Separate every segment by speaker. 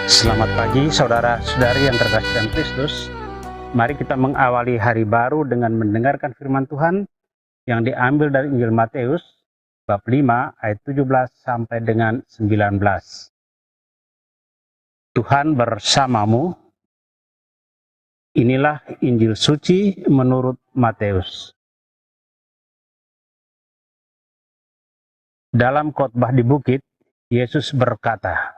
Speaker 1: Selamat pagi saudara-saudari yang terkasih dalam Kristus. Mari kita mengawali hari baru dengan mendengarkan firman Tuhan yang diambil dari Injil Matius bab 5 ayat 17 sampai dengan 19. Tuhan bersamamu. Inilah Injil suci menurut Matius. Dalam khotbah di bukit, Yesus berkata,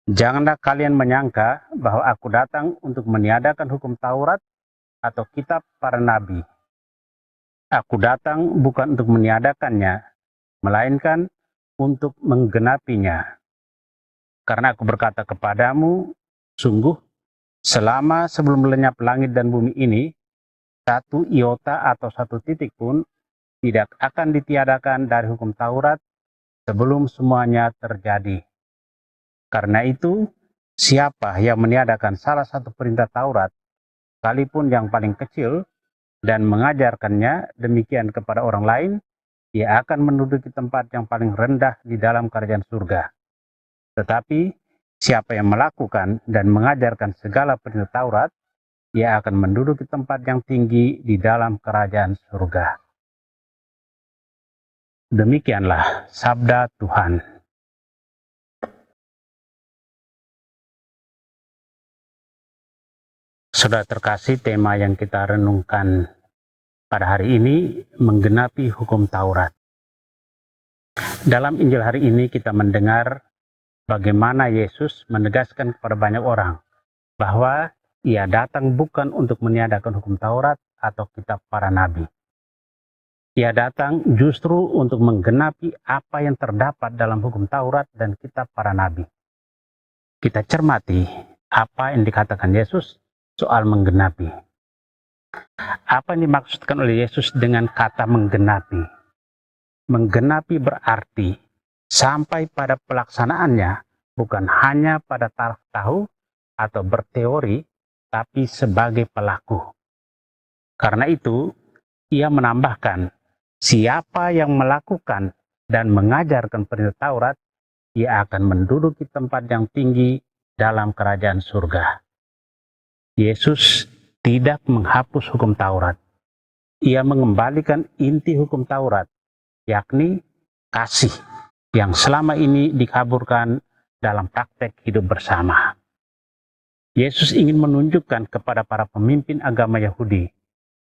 Speaker 1: "Janganlah kalian menyangka bahwa aku datang untuk meniadakan hukum Taurat atau kitab para nabi. Aku datang bukan untuk meniadakannya, melainkan untuk menggenapinya. Karena aku berkata kepadamu, sungguh, selama sebelum lenyap langit dan bumi ini, satu iota atau satu titik pun tidak akan ditiadakan dari hukum Taurat sebelum semuanya terjadi. Karena itu, siapa yang meniadakan salah satu perintah Taurat, sekalipun yang paling kecil, dan mengajarkannya demikian kepada orang lain, ia akan menduduki tempat yang paling rendah di dalam kerajaan surga. Tetapi, siapa yang melakukan dan mengajarkan segala perintah Taurat, ia akan menduduki tempat yang tinggi di dalam kerajaan surga." Demikianlah sabda Tuhan. Saudara terkasih, tema yang kita renungkan pada hari ini menggenapi hukum Taurat. Dalam Injil hari ini kita mendengar bagaimana Yesus menegaskan kepada banyak orang bahwa ia datang bukan untuk meniadakan hukum Taurat atau kitab para nabi. Ia datang justru untuk menggenapi apa yang terdapat dalam hukum Taurat dan kitab para nabi. Kita cermati apa yang dikatakan Yesus soal menggenapi. Apa yang dimaksudkan oleh Yesus dengan kata menggenapi? Menggenapi berarti sampai pada pelaksanaannya bukan hanya pada taraf tahu atau berteori, tapi sebagai pelaku. Karena itu, ia menambahkan, siapa yang melakukan dan mengajarkan perintah Taurat, ia akan menduduki tempat yang tinggi dalam kerajaan surga. Yesus tidak menghapus hukum Taurat. Ia mengembalikan inti hukum Taurat, yakni kasih yang selama ini dikaburkan dalam praktek hidup bersama. Yesus ingin menunjukkan kepada para pemimpin agama Yahudi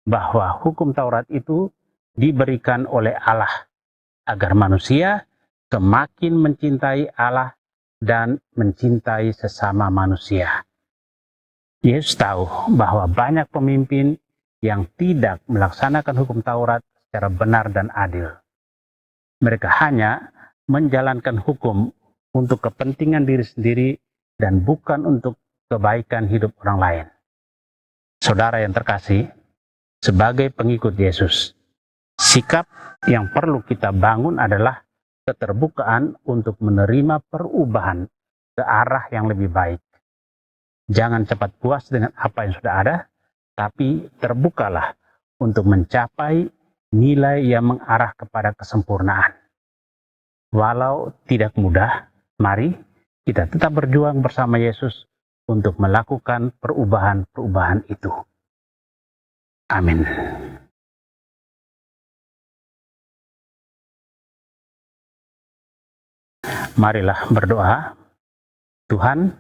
Speaker 1: bahwa hukum Taurat itu diberikan oleh Allah agar manusia semakin mencintai Allah dan mencintai sesama manusia. Yesus tahu bahwa banyak pemimpin yang tidak melaksanakan hukum Taurat secara benar dan adil. Mereka hanya menjalankan hukum untuk kepentingan diri sendiri dan bukan untuk kebaikan hidup orang lain. Saudara yang terkasih, sebagai pengikut Yesus, sikap yang perlu kita bangun adalah keterbukaan untuk menerima perubahan ke arah yang lebih baik. Jangan cepat puas dengan apa yang sudah ada, tapi terbukalah untuk mencapai nilai yang mengarah kepada kesempurnaan. Walau tidak mudah, mari kita tetap berjuang bersama Yesus untuk melakukan perubahan-perubahan itu. Amin. Marilah berdoa. Tuhan,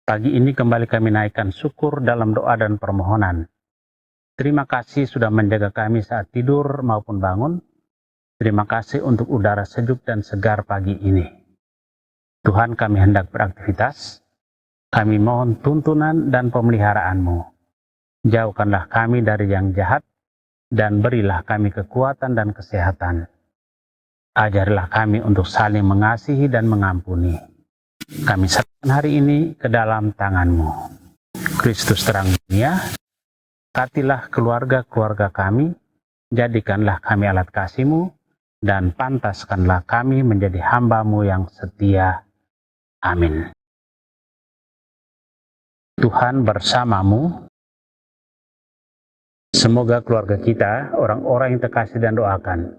Speaker 1: pagi ini kembali kami naikkan syukur dalam doa dan permohonan. Terima kasih sudah menjaga kami saat tidur maupun bangun. Terima kasih untuk udara sejuk dan segar pagi ini. Tuhan, kami hendak beraktivitas. Kami mohon tuntunan dan pemeliharaan-Mu. Jauhkanlah kami dari yang jahat dan berilah kami kekuatan dan kesehatan. Ajarilah kami untuk saling mengasihi dan mengampuni. Kami serahkan hari ini ke dalam tangan-Mu. Kristus terang dunia, berkatilah keluarga-keluarga kami, jadikanlah kami alat kasih-Mu, dan pantaskanlah kami menjadi hamba-Mu yang setia. Amin. Tuhan bersamamu. Semoga keluarga kita, orang-orang yang terkasih dan doakan,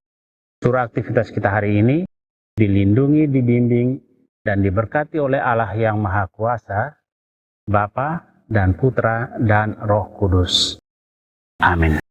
Speaker 1: seluruh aktivitas kita hari ini dilindungi, dibimbing, dan diberkati oleh Allah yang Maha Kuasa, Bapa dan Putra dan Roh Kudus. Amin.